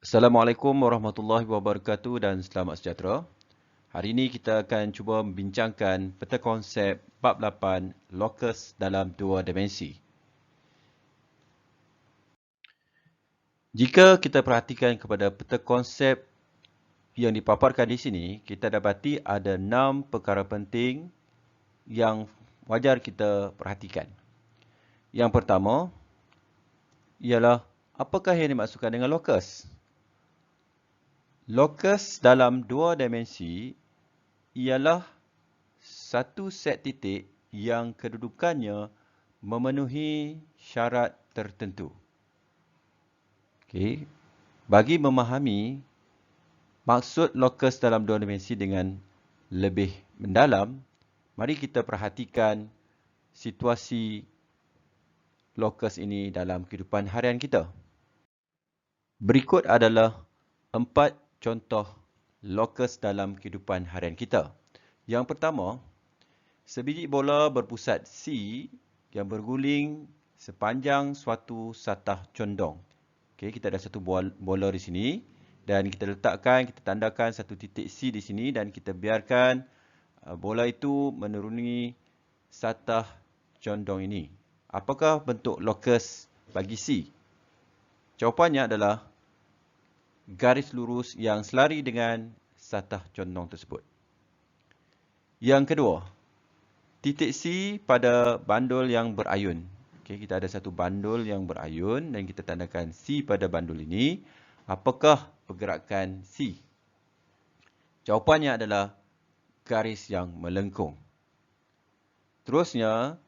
Assalamualaikum warahmatullahi wabarakatuh dan selamat sejahtera. Hari ini kita akan cuba membincangkan peta konsep bab 8 locus dalam dua dimensi. Jika kita perhatikan kepada peta konsep yang dipaparkan di sini, kita dapati ada 6 perkara penting yang wajar kita perhatikan. Yang pertama ialah apakah yang dimaksudkan dengan locus? Locus dalam dua dimensi ialah satu set titik yang kedudukannya memenuhi syarat tertentu. Okey. Bagi memahami maksud locus dalam dua dimensi dengan lebih mendalam, mari kita perhatikan situasi locus ini dalam kehidupan harian kita. Berikut adalah 4 contoh locus dalam kehidupan harian kita. Yang pertama, sebiji bola berpusat C yang berguling sepanjang suatu satah condong. Okey, kita ada satu bola di sini dan kita letakkan, kita tandakan satu titik C di sini dan kita biarkan bola itu menuruni satah condong ini. Apakah bentuk locus bagi C? Jawapannya adalah garis lurus yang selari dengan satah condong tersebut. Yang kedua, titik C pada bandul yang berayun. Okey, kita ada satu bandul yang berayun dan kita tandakan C pada bandul ini. Apakah pergerakan C? Jawapannya adalah garis yang melengkung. Terusnya,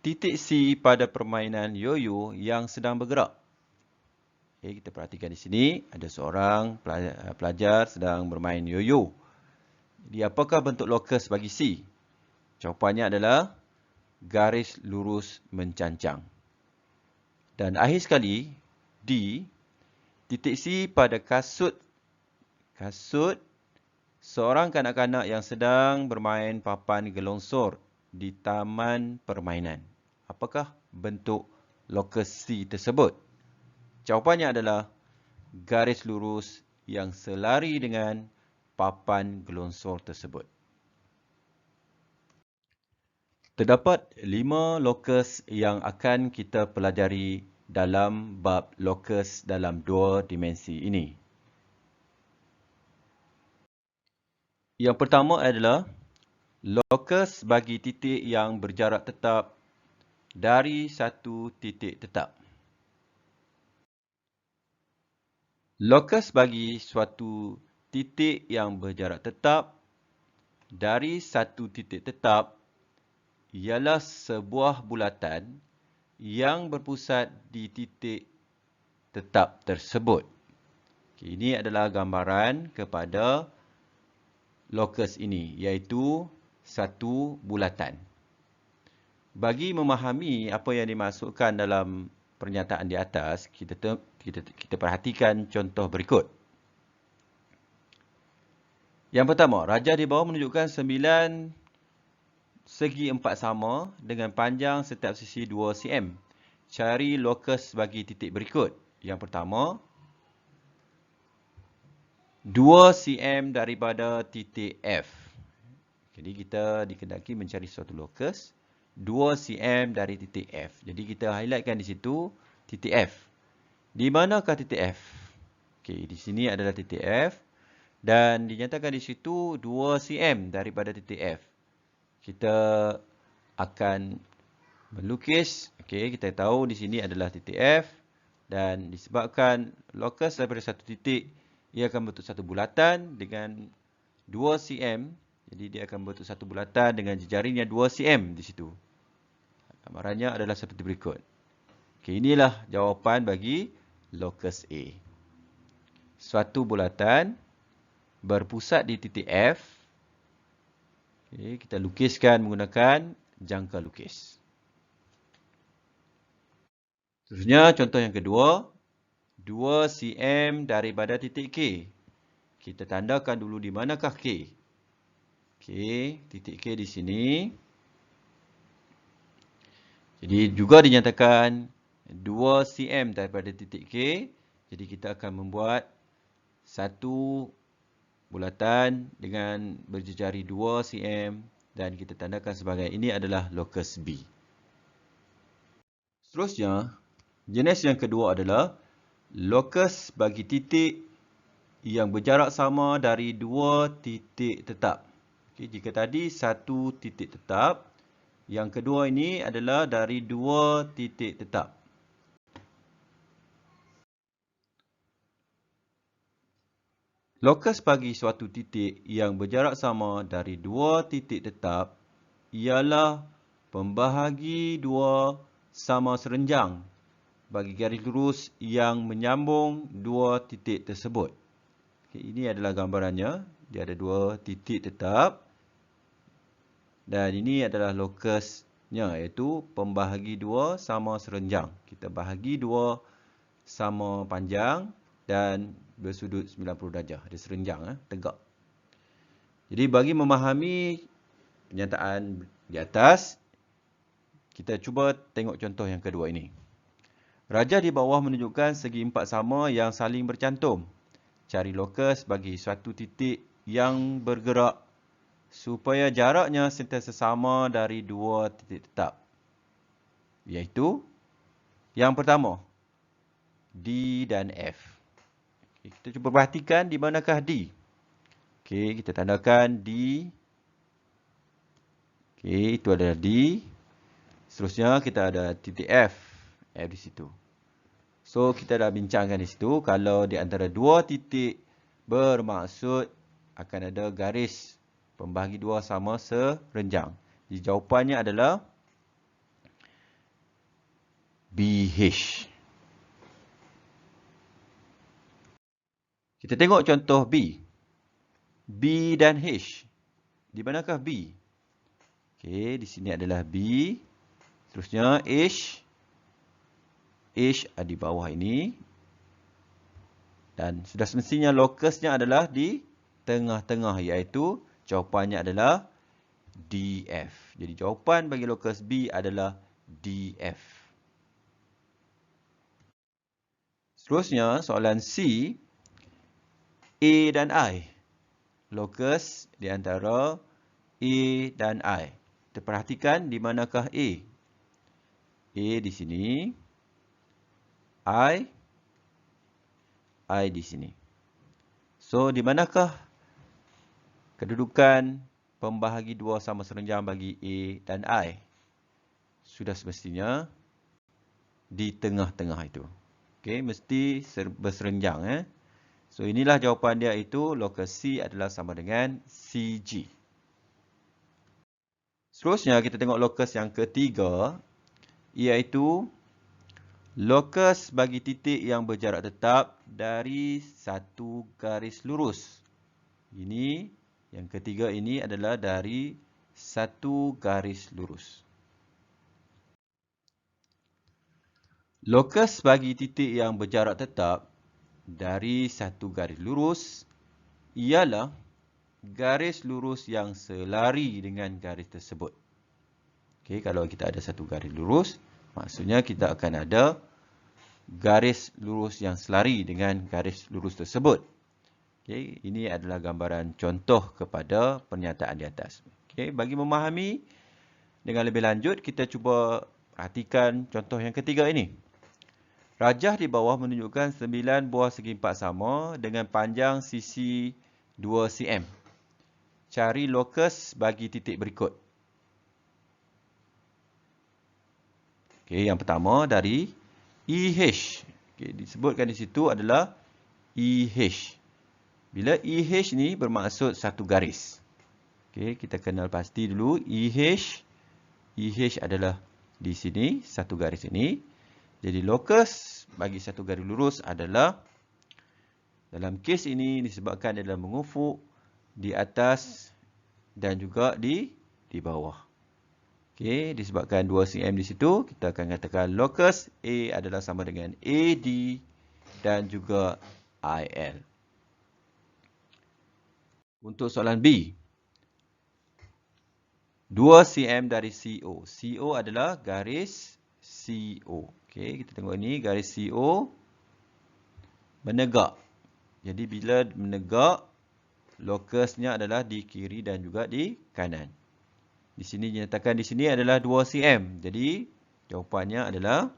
titik C pada permainan yoyo yang sedang bergerak. Okey, kita perhatikan di sini ada seorang pelajar sedang bermain yoyo. Jadi apakah bentuk locus bagi C? Jawapannya adalah garis lurus mencancang. Dan akhir sekali, D, titik C pada kasut seorang kanak-kanak yang sedang bermain papan gelongsor di taman permainan. Apakah bentuk locus C tersebut? Jawapannya adalah garis lurus yang selari dengan papan gelongsor tersebut. Terdapat 5 locus yang akan kita pelajari dalam bab locus dalam dua dimensi ini. Yang pertama adalah locus bagi titik yang berjarak tetap dari satu titik tetap. Locus bagi suatu titik yang berjarak tetap dari satu titik tetap ialah sebuah bulatan yang berpusat di titik tetap tersebut. Okay, ini adalah gambaran kepada locus ini, iaitu satu bulatan. Bagi memahami apa yang dimasukkan dalam pernyataan di atas, kita perhatikan contoh berikut. Yang pertama, rajah di bawah menunjukkan 9 segi 4 sama dengan panjang setiap sisi 2 cm. Cari locus bagi titik berikut. Yang pertama, 2 cm daripada titik F. Jadi kita dikehendaki mencari suatu locus 2 cm dari titik F. Jadi kita highlightkan di situ titik F. Di manakah titik F? Okey, di sini adalah titik F dan dinyatakan di situ 2 cm daripada titik F. Kita akan melukis. Okey, kita tahu di sini adalah titik F dan disebabkan locus daripada satu titik, ia akan bentuk satu bulatan dengan 2 cm. Jadi dia akan bentuk satu bulatan dengan jejarinya 2 cm di situ. Gambarannya adalah seperti berikut. Okey, inilah jawapan bagi locus A. Suatu bulatan berpusat di titik F. Okey, kita lukiskan menggunakan jangka lukis. Terusnya contoh yang kedua, 2 cm daripada titik K. Kita tandakan dulu di manakah K. Okey, titik K di sini. Jadi juga dinyatakan 2 cm daripada titik K. Jadi kita akan membuat satu bulatan dengan berjejari 2 cm dan kita tandakan sebagai ini adalah lokus B. Seterusnya, jenis yang kedua adalah lokus bagi titik yang berjarak sama dari 2 titik tetap. Okay, jika tadi satu titik tetap, yang kedua ini adalah dari 2 titik tetap. Lokus bagi suatu titik yang berjarak sama dari 2 titik tetap ialah pembahagi 2 sama serenjang bagi garis lurus yang menyambung 2 titik tersebut. Okay, ini adalah gambarannya. Dia ada 2 titik tetap. Dan ini adalah lokusnya, iaitu pembahagi 2 sama serenjang. Kita bahagi 2 sama panjang dan bersudut 90 darjah. Ada serenjang, tegak. Jadi bagi memahami penyataan di atas, kita cuba tengok contoh yang kedua ini. Rajah di bawah menunjukkan segi empat sama yang saling bercantum. Cari lokus bagi suatu titik yang bergerak supaya jaraknya sentiasa sama dari 2 titik tetap. Iaitu, yang pertama, D dan F. Okay, kita cuba perhatikan di manakah D. Okay, kita tandakan D. Okay, itu adalah D. Seterusnya kita ada titik F. F di situ. So, kita dah bincangkan di situ. Kalau di antara 2 titik bermaksud akan ada garis pembahagi 2 sama serenjang. Jadi jawapannya adalah BH. Kita tengok contoh B. B dan H. Di manakah B? Okey, di sini adalah B. Seterusnya H. H ada di bawah ini. Dan sudah semestinya lokusnya adalah di tengah-tengah, iaitu jawapannya adalah DF. Jadi jawapan bagi lokus B adalah DF. Seterusnya, soalan C. A dan I. Lokus di antara A dan I. Kita perhatikan di manakah A. A di sini. I di sini. So, di manakah kedudukan pembahagi 2 sama serenjang bagi A dan I? Sudah semestinya di tengah-tengah itu. Okey, mesti berserenjang. So, inilah jawapan dia, itu lokus C adalah sama dengan CG. Seterusnya, kita tengok lokus yang ketiga, iaitu lokus bagi titik yang berjarak tetap dari satu garis lurus. Ini, yang ketiga ini adalah dari satu garis lurus. Lokus bagi titik yang berjarak tetap dari satu garis lurus ialah garis lurus yang selari dengan garis tersebut. Okey, kalau kita ada satu garis lurus, maksudnya kita akan ada garis lurus yang selari dengan garis lurus tersebut. Okey, ini adalah gambaran contoh kepada pernyataan di atas. Okey, bagi memahami dengan lebih lanjut, kita cuba perhatikan contoh yang ketiga ini. Rajah di bawah menunjukkan 9 buah segi empat sama dengan panjang sisi 2 cm. Cari lokus bagi titik berikut. Okey, yang pertama dari EH. Okey, disebutkan di situ adalah EH. Bila EH ni bermaksud satu garis. Okey, kita kenal pasti dulu EH. EH adalah di sini, satu garis ini. Jadi lokus bagi satu garis lurus adalah, dalam kes ini disebabkan adalah mengufuk di atas dan juga di bawah. Okey, disebabkan 2 cm di situ, kita akan katakan lokus A adalah sama dengan AD dan juga IL. Untuk soalan B. 2 cm dari CO. CO adalah garis CO. Okey, kita tengok ini garis CO menegak. Jadi bila menegak, lokusnya adalah di kiri dan juga di kanan. Di sini dinyatakan di sini adalah 2 cm. Jadi jawapannya adalah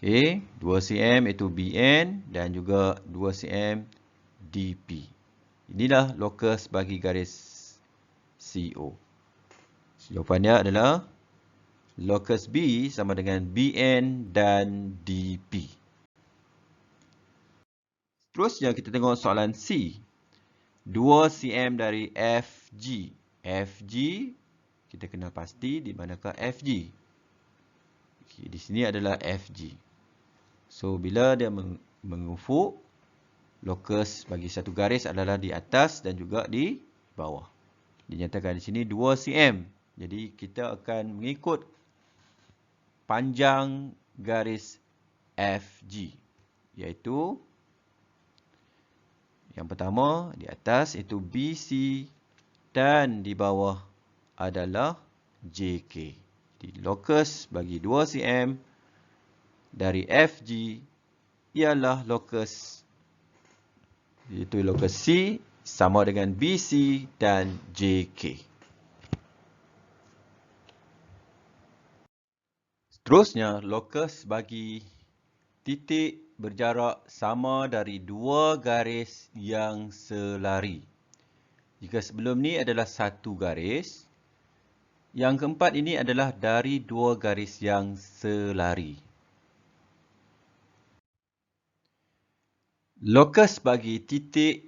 2 cm itu BN dan juga 2 cm DP. Inilah lokus bagi garis CO. Jawapannya adalah lokus B sama dengan BN dan DP. Terusnya kita tengok soalan C. 2 cm dari FG. FG, kita kenal pasti di manakah FG. Okay, di sini adalah FG. So, bila dia mengufuk, lokus bagi satu garis adalah di atas dan juga di bawah. Dinyatakan di sini 2 cm. Jadi, kita akan mengikut panjang garis FG. Iaitu, yang pertama di atas itu BC dan di bawah adalah JK. Jadi, lokus bagi 2 cm dari FG ialah lokus, iaitu lokus C sama dengan BC dan JK. Seterusnya, lokus bagi titik berjarak sama dari dua garis yang selari. Jika sebelum ni adalah satu garis, yang keempat ini adalah dari dua garis yang selari. Lokus bagi titik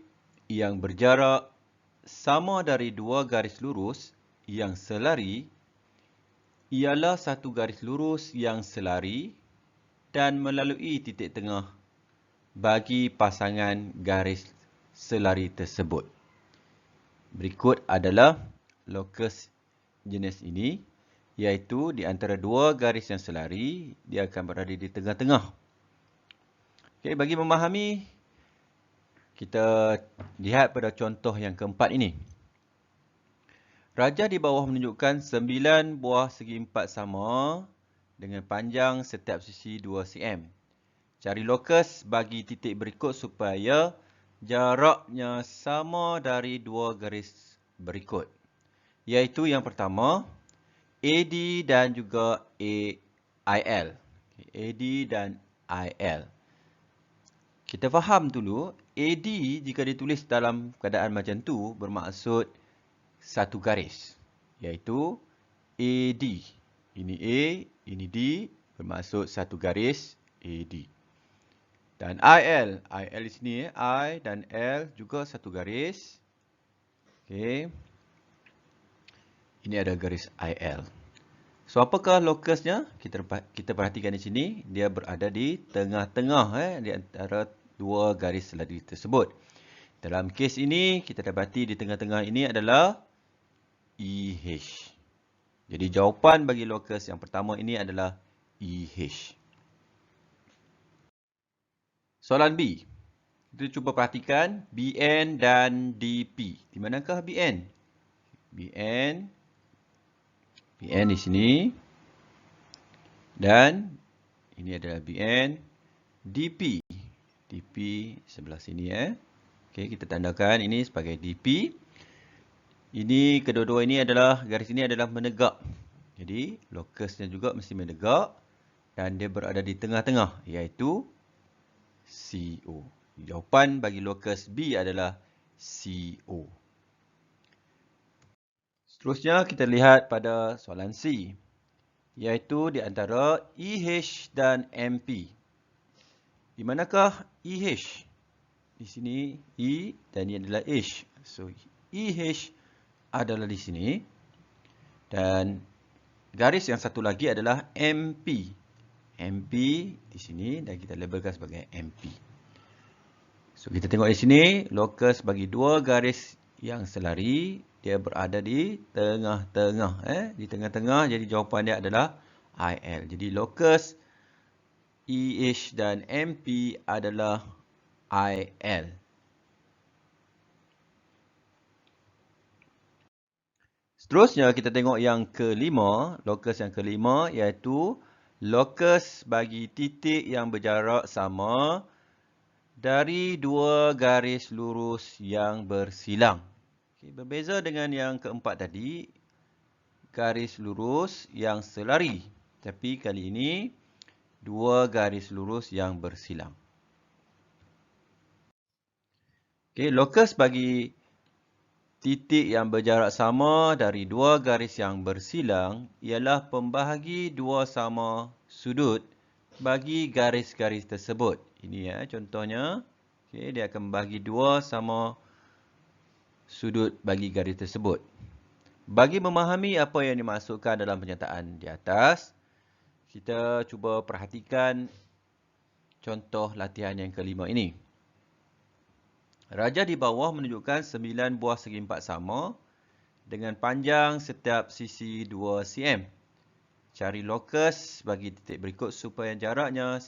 yang berjarak sama dari dua garis lurus yang selari ialah satu garis lurus yang selari dan melalui titik tengah bagi pasangan garis selari tersebut. Berikut adalah lokus jenis ini, iaitu di antara dua garis yang selari, dia akan berada di tengah-tengah. Okey, bagi memahami, kita lihat pada contoh yang keempat ini. Rajah di bawah menunjukkan 9 buah segi empat sama dengan panjang setiap sisi 2 cm. Cari lokus bagi titik berikut supaya jaraknya sama dari dua garis berikut. Iaitu yang pertama, AD dan juga AIL. AD dan IL. Kita faham dulu, AD jika ditulis dalam keadaan macam tu bermaksud satu garis. Iaitu AD. Ini A, ini D, bermaksud satu garis AD. Dan IL. IL di sini, I dan L juga satu garis. Okey. Ini ada garis IL. So, apakah lokusnya? Kita perhatikan di sini. Dia berada di tengah-tengah di antara dua garis selari tersebut. Dalam kes ini, kita dapati di tengah-tengah ini adalah EH. Jadi, jawapan bagi lokus yang pertama ini adalah EH. Soalan B. Kita cuba perhatikan BN dan DP. Di manakah BN? BN di sini. Dan ini adalah BN. DP. DP sebelah sini. Okey, kita tandakan ini sebagai DP. Ini kedua-dua ini adalah, garis ini adalah menegak. Jadi, lokusnya juga mesti menegak. Dan dia berada di tengah-tengah, iaitu CO. Jawapan bagi lokus B adalah CO. Seterusnya kita lihat pada soalan C, iaitu di antara EH dan MP. Di manakah EH? Di sini E dan ini adalah H. So EH adalah di sini dan garis yang satu lagi adalah MP. MP di sini dan kita labelkan sebagai MP. So, kita tengok di sini, lokus bagi dua garis yang selari, dia berada di tengah-tengah. Di tengah-tengah, jadi jawapan dia adalah IL. Jadi, lokus EH dan MP adalah IL. Seterusnya kita tengok yang kelima, lokus yang kelima iaitu lokus bagi titik yang berjarak sama dari dua garis lurus yang bersilang. Okay, berbeza dengan yang keempat tadi, garis lurus yang selari. Tapi kali ini, dua garis lurus yang bersilang. Okay, lokus bagi titik yang berjarak sama dari dua garis yang bersilang ialah pembahagi dua sama sudut bagi garis-garis tersebut. Ini ya contohnya. Okay, dia akan membahagi dua sama sudut bagi garis tersebut. Bagi memahami apa yang dimasukkan dalam pernyataan di atas, kita cuba perhatikan contoh latihan yang kelima ini. Raja di bawah menunjukkan 9 buah segi empat sama dengan panjang setiap sisi 2 cm. Cari lokus bagi titik berikut supaya jaraknya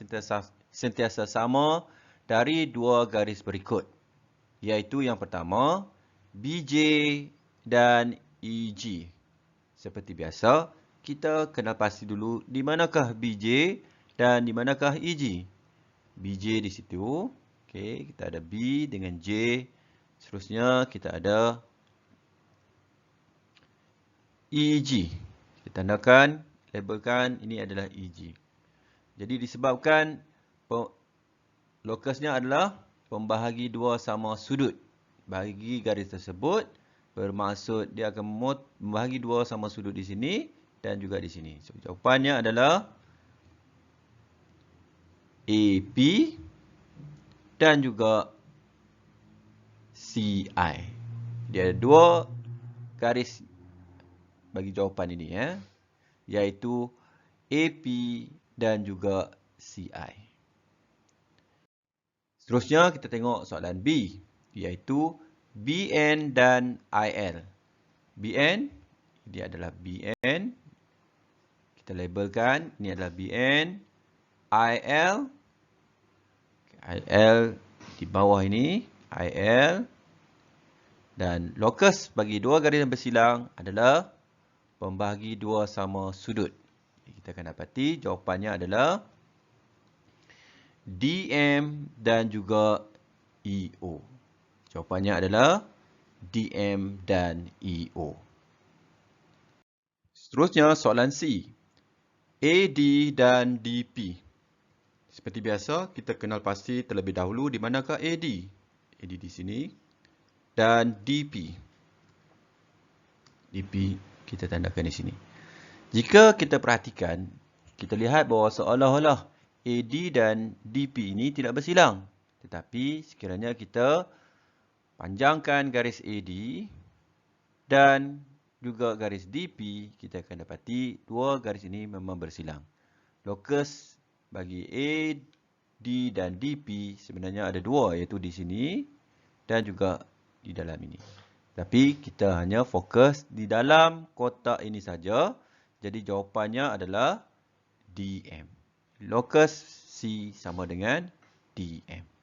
sentiasa sama dari dua garis berikut. Iaitu yang pertama, BJ dan EG. Seperti biasa, kita kena pasti dulu di manakah BJ dan di manakah EG. BJ di situ. Okey, kita ada B dengan J. Seterusnya kita ada EG. Kita tandakan, labelkan ini adalah EG. Jadi disebabkan lokusnya adalah pembahagi dua sama sudut bagi garis tersebut, bermaksud dia akan membahagi dua sama sudut di sini dan juga di sini. So, jawapannya adalah AP dan juga CI. Dia ada dua garis bagi jawapan ini ya, iaitu AP dan juga CI. Seterusnya kita tengok soalan B, iaitu BN dan IL. BN, dia adalah BN. Kita labelkan, ini adalah BN. IL, IL di bawah ini, IL. Dan lokus bagi dua garis yang bersilang adalah pembahagi dua sama sudut. Kita akan dapati jawapannya adalah DM dan juga EO. Jawapannya adalah DM dan EO. Seterusnya soalan C. AD dan DP. Seperti biasa, kita kenal pasti terlebih dahulu di manakah AD. AD di sini. Dan DP. DP kita tandakan di sini. Jika kita perhatikan, kita lihat bahawa seolah-olah AD dan DP ini tidak bersilang. Tetapi sekiranya kita panjangkan garis AD dan juga garis DP, kita akan dapati dua garis ini memang bersilang. Lokus bagi AD dan DP sebenarnya ada dua, iaitu di sini dan juga di dalam ini. Tapi kita hanya fokus di dalam kotak ini saja. Jadi jawapannya adalah DM. Lokus C sama dengan DM.